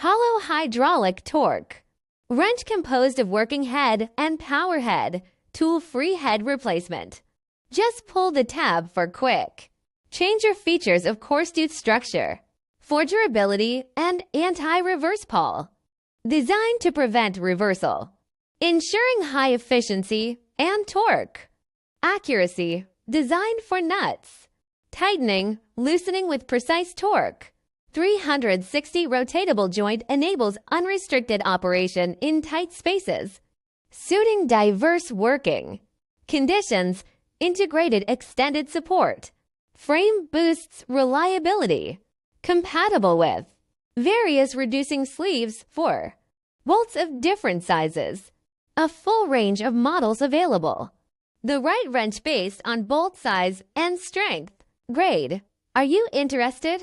Hollow hydraulic torque. Wrench composed of working head and power head, tool-free head replacement. Just pull the tab for quick. Changer features of coarse tooth structure for durability and anti-reverse pull. Designed to prevent reversal, ensuring high efficiency and torque. Accuracy, designed for nuts. Tightening, loosening with precise torque. 360 rotatable joint enables unrestricted operation in tight spaces, suiting diverse working conditions. Integrated extended support. Frame boosts reliability. Compatible with various reducing sleeves for bolts of different sizes. A full range of models available. The right wrench based on bolt size and strength. Grade. Are you interested?